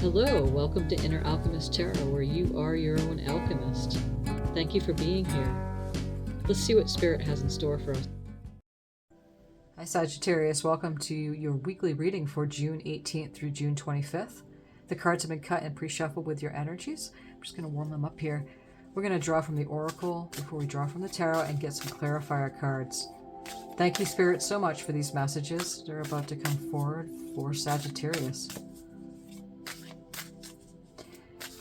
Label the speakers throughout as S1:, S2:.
S1: Hello, welcome to Inner Alchemist Tarot, where you are your own alchemist. Thank you for being here. Let's see what Spirit has in store for us. Hi Sagittarius, welcome to your weekly reading for June 18th through June 25th. The cards have been cut and pre-shuffled with your energies. I'm just going to warm them up here. We're going to draw from the Oracle before we draw from the Tarot and get some clarifier cards. Thank you, Spirit, so much for these messages. They're about to come forward for Sagittarius.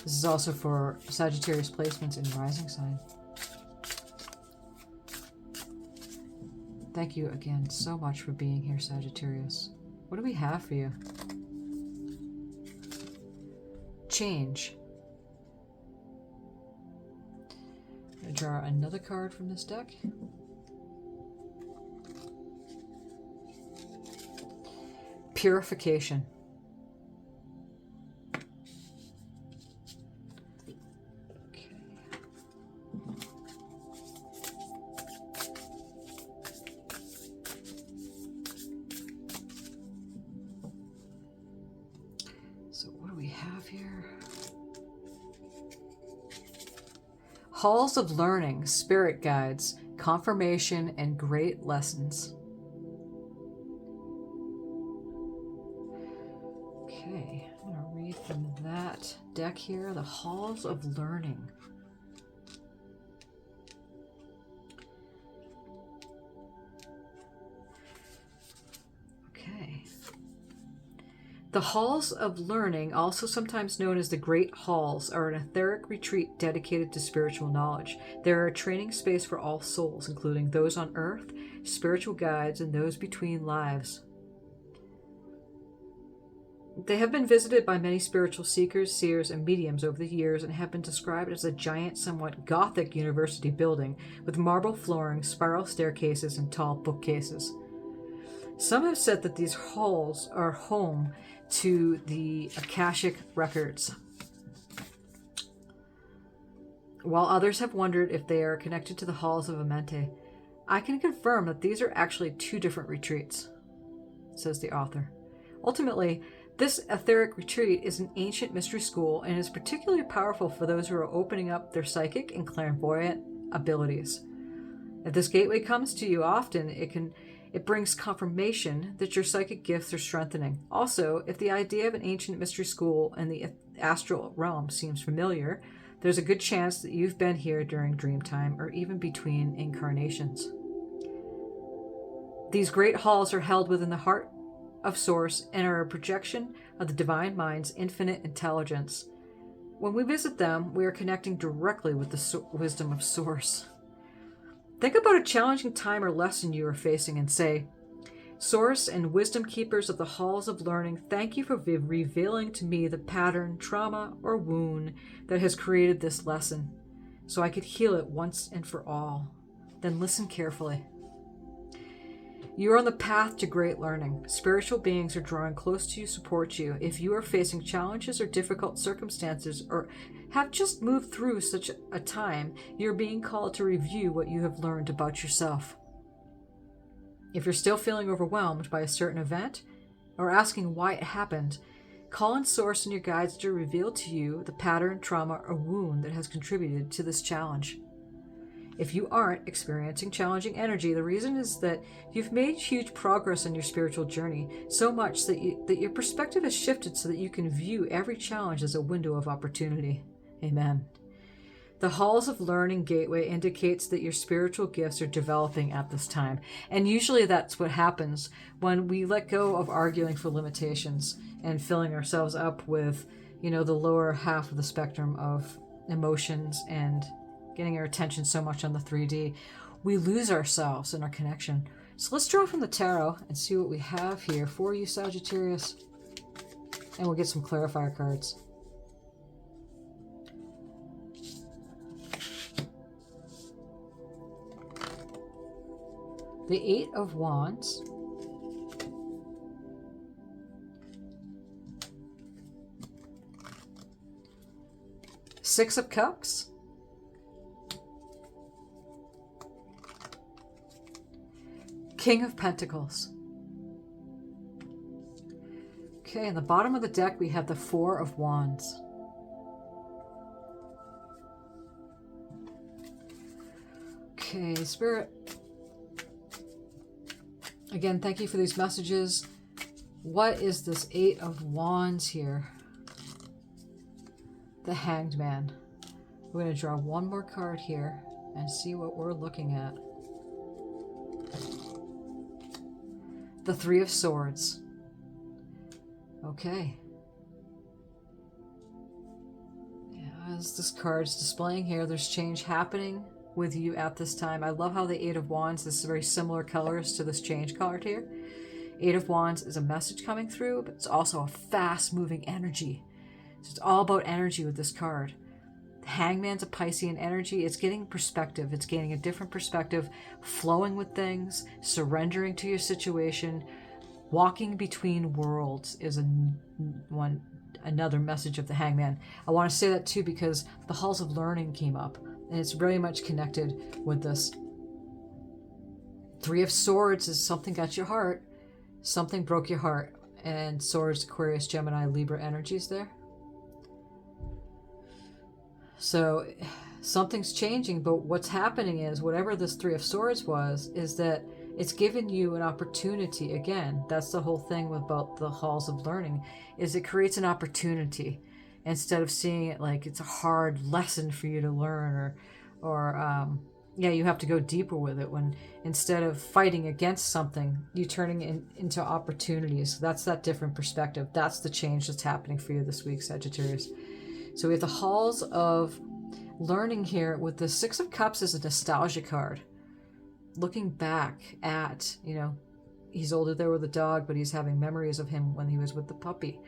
S1: This is also for Sagittarius placements in rising sign. Thank you again so much for being here, Sagittarius. What do we have for you? Change. I'm going to draw another card from this deck. Purification. Halls of learning, spirit guides, confirmation, and great lessons. Okay, I'm going to read from that deck here, the Halls of Learning. Okay. The Halls of Learning, also sometimes known as the Great Halls, are an etheric retreat dedicated to spiritual knowledge. They are a training space for all souls, including those on Earth, spiritual guides, and those between lives. They have been visited by many spiritual seekers, seers, and mediums over the years and have been described as a giant, somewhat gothic university building with marble flooring, spiral staircases, and tall bookcases. Some have said that these halls are home to the Akashic records, while others have wondered if they are connected to the halls of Amenti. I can confirm that these are actually two different retreats, says the author. Ultimately, this etheric retreat is an ancient mystery school and is particularly powerful for those who are opening up their psychic and clairvoyant abilities. If this gateway comes to you often, it brings confirmation that your psychic gifts are strengthening. Also, if the idea of an ancient mystery school in the astral realm seems familiar, there's a good chance that you've been here during dream time or even between incarnations. These great halls are held within the heart of Source and are a projection of the Divine Mind's infinite intelligence. When we visit them, we are connecting directly with the wisdom of Source. Think about a challenging time or lesson you are facing and say, Source and wisdom keepers of the halls of learning, thank you for revealing to me the pattern, trauma, or wound that has created this lesson, so I could heal it once and for all. Then listen carefully. You are on the path to great learning. Spiritual beings are drawing close to you, support you. If you are facing challenges or difficult circumstances, or have just moved through such a time, you're being called to review what you have learned about yourself. If you're still feeling overwhelmed by a certain event, or asking why it happened, call on Source and your guides to reveal to you the pattern, trauma, or wound that has contributed to this challenge. If you aren't experiencing challenging energy, the reason is that you've made huge progress on your spiritual journey, so much that your perspective has shifted so that you can view every challenge as a window of opportunity. Amen. The Halls of Learning Gateway indicates that your spiritual gifts are developing at this time. And usually that's what happens when we let go of arguing for limitations and filling ourselves up with, the lower half of the spectrum of emotions and getting our attention so much on the 3D. We lose ourselves in our connection. So let's draw from the Tarot and see what we have here for you, Sagittarius. And we'll get some clarifier cards. The Eight of Wands. Six of Cups. King of Pentacles. Okay, in the bottom of the deck, we have the Four of Wands. Okay, Spirit. Again, thank you for these messages. What is this Eight of Wands here? The Hanged Man. We're going to draw one more card here and see what we're looking at. The Three of Swords. Okay. Yeah, as this card's displaying here, there's change happening with you at this time. I love how the Eight of Wands, this is very similar colors to this change card here. Eight of Wands is a message coming through, but it's also a fast-moving energy. So it's all about energy with this card. The Hangman's a Piscean energy. It's getting perspective. It's gaining a different perspective, flowing with things, surrendering to your situation. Walking between worlds is another message of the Hangman. I want to say that too because the Halls of Learning came up, and it's very much connected with this. Three of Swords is something got your heart, something broke your heart, and Swords, Aquarius, Gemini, Libra energies there. So something's changing, but what's happening is whatever this Three of Swords was, is that it's given you an opportunity. Again, that's the whole thing about the Halls of Learning, is it creates an opportunity instead of seeing it like it's a hard lesson for you to learn, or yeah, you have to go deeper with it, when instead of fighting against something, you're turning into opportunities. That's that different perspective. That's the change that's happening for you this week, Sagittarius. So we have the Halls of Learning here with the Six of Cups as a nostalgia card. Looking back at, you know, he's older there with the dog, but he's having memories of him when he was with the puppy.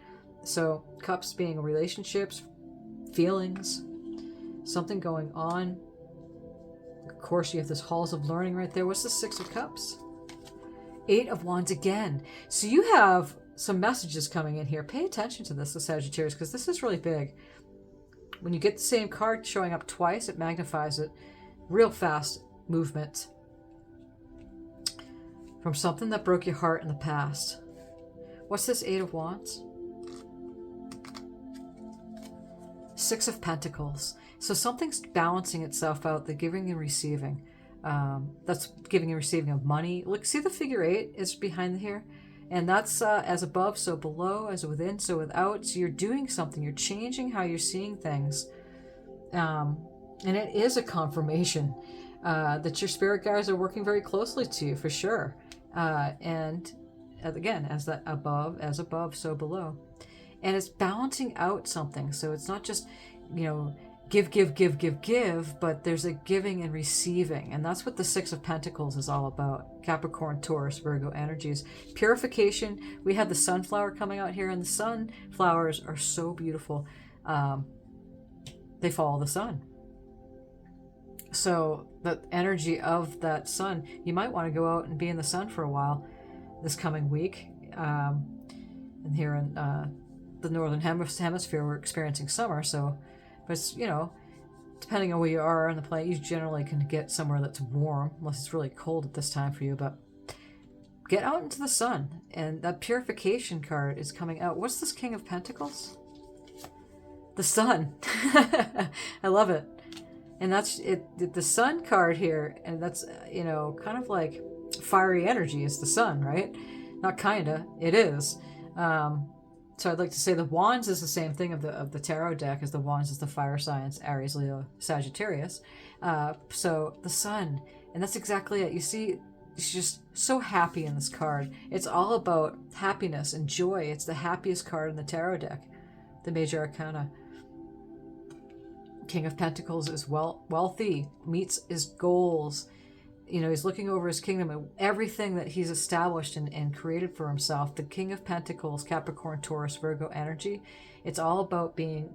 S1: So Cups being relationships, feelings, something going on. Of course, you have this Halls of Learning right there. What's the Six of Cups? Eight of Wands again. So you have some messages coming in here. Pay attention to this, the Sagittarius, because this is really big. When you get the same card showing up twice, it magnifies it. Real fast movement. From something that broke your heart in the past. What's this Eight of Wands? Six of Pentacles. So something's balancing itself out, the giving and receiving. That's giving and receiving of money. Look, see the figure eight is behind here? And that's as above, so below, as within, so without. So you're doing something. You're changing how you're seeing things. And it is a confirmation that your spirit guides are working very closely to you, for sure. And again, as that above, so below. And it's balancing out something. So it's not just, you know, give, but there's a giving and receiving. And that's what the Six of Pentacles is all about. Capricorn, Taurus, Virgo energies. Purification. We have the sunflower coming out here, and the sunflowers are so beautiful. They follow the sun. So the energy of that sun, you might want to go out and be in the sun for a while this coming week. And here in the northern hemisphere, we're experiencing summer, so, but it's, you know, depending on where you are on the planet, you generally can get somewhere that's warm, unless it's really cold at this time for you. But get out into the sun, and that purification card is coming out. What's this King of Pentacles? The sun. I love it. And that's it. The sun card here, and that's, you know, kind of like fiery energy is the sun, right? Not kinda, it is. So I'd like to say the Wands is the same thing of the tarot deck, as the Wands is the fire signs, Aries, Leo, Sagittarius. So the sun, and that's exactly it. You see, she's just so happy in this card. It's all about happiness and joy. It's the happiest card in the tarot deck, the Major Arcana. King of Pentacles is wealthy, meets his goals. You know, he's looking over his kingdom and everything that he's established and created for himself. The King of Pentacles, Capricorn, Taurus, Virgo energy. It's all about being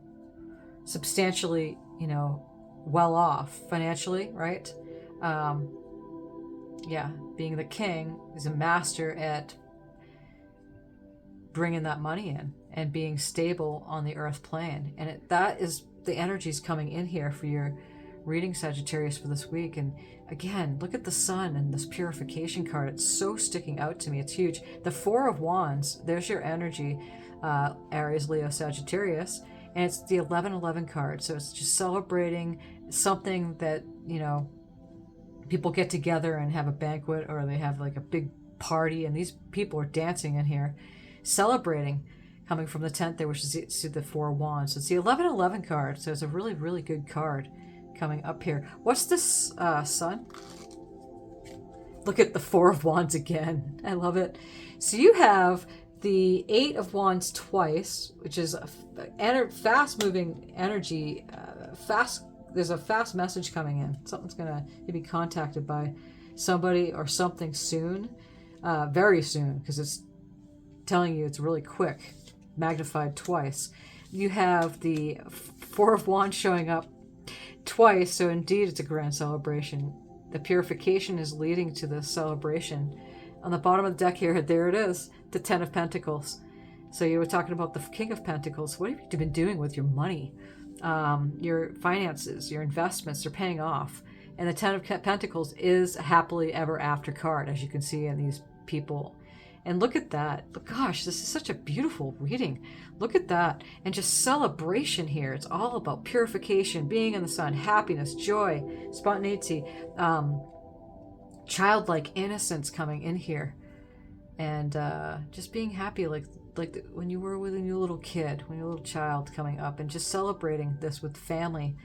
S1: substantially, you know, well off financially, right? Yeah, being the king is a master at bringing that money in and being stable on the earth plane. And that is the energies coming in here for your reading, Sagittarius, for this week. And again, look at the sun and this purification card. It's so sticking out to me. It's huge. The Four of Wands, there's your energy. Aries, Leo, Sagittarius. And it's the 1111 card. So it's just celebrating something that, you know, people get together and have a banquet, or they have like a big party, and these people are dancing in here, celebrating, coming from the 10th there, which is the Four of Wands. So it's the 1111 card. So it's a really, really good card coming up here. What's this, Sun? Look at the Four of Wands again. I love it. So you have the Eight of Wands twice, which is a fast-moving energy. There's a fast message coming in. Something's gonna be contacted by somebody or something soon, very soon, because it's telling you it's really quick, magnified twice. You have the Four of Wands showing up twice, so indeed it's a grand celebration. The purification is leading to the celebration. On the bottom of the deck here, there it is, the Ten of Pentacles. So you were talking about the King of Pentacles. What have you been doing with your money? Your finances, your investments are paying off. And the Ten of Pentacles is a happily ever after card, as you can see in these people. And look at that. But gosh, this is such a beautiful reading. Look at that. And just celebration here. It's all about purification, being in the sun, happiness, joy, spontaneity, childlike innocence coming in here. And just being happy like when you were with a new little kid, when you're a little child coming up, and just celebrating this with family.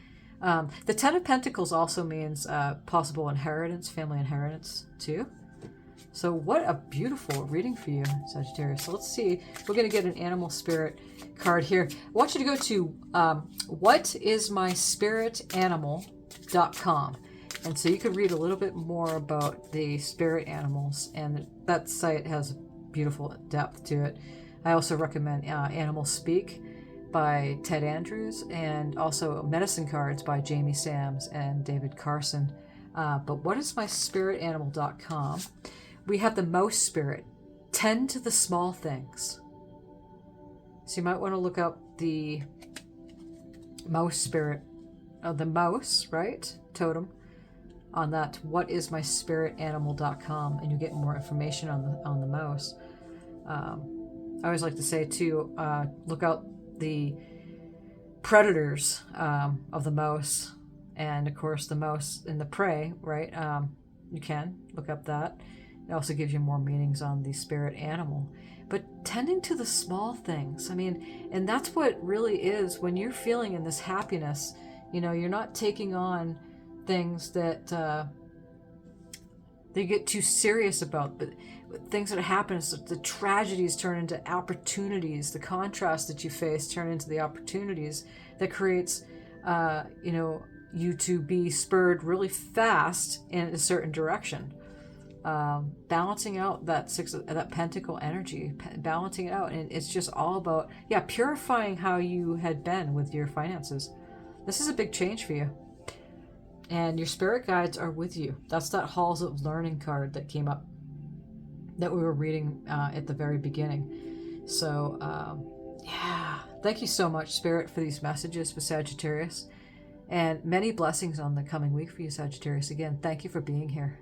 S1: The Ten of Pentacles also means possible inheritance, family inheritance too. So what a beautiful reading for you, Sagittarius. So let's see. We're going to get an animal spirit card here. I want you to go to whatismyspiritanimal.com. And so you can read a little bit more about the spirit animals. And that site has beautiful depth to it. I also recommend Animal Speak by Ted Andrews, and also Medicine Cards by Jamie Sams and David Carson. But whatismyspiritanimal.com. We have the mouse spirit. Tend to the small things. So you might want to look up the mouse spirit of the mouse, right? Totem. On that whatismyspiritanimal.com, and you get more information on the mouse. I always like to say too, look out the predators of the mouse, and of course the mouse and the prey, right? You can look up that. It also gives you more meanings on the spirit animal. But tending to the small things, I mean, and that's what really is when you're feeling in this happiness. You know, you're not taking on things that they get too serious about, but things that happen, so the tragedies turn into opportunities. The contrast that you face turn into the opportunities that creates, you to be spurred really fast in a certain direction. Balancing out that pentacle energy, balancing it out, and it's just all about purifying how you had been with your finances. This is a big change for you. And your spirit guides are with you. That's that Halls of Learning card that came up that we were reading at the very beginning. So, thank you so much, Spirit, for these messages for Sagittarius. And many blessings on the coming week for you, Sagittarius. Again, thank you for being here.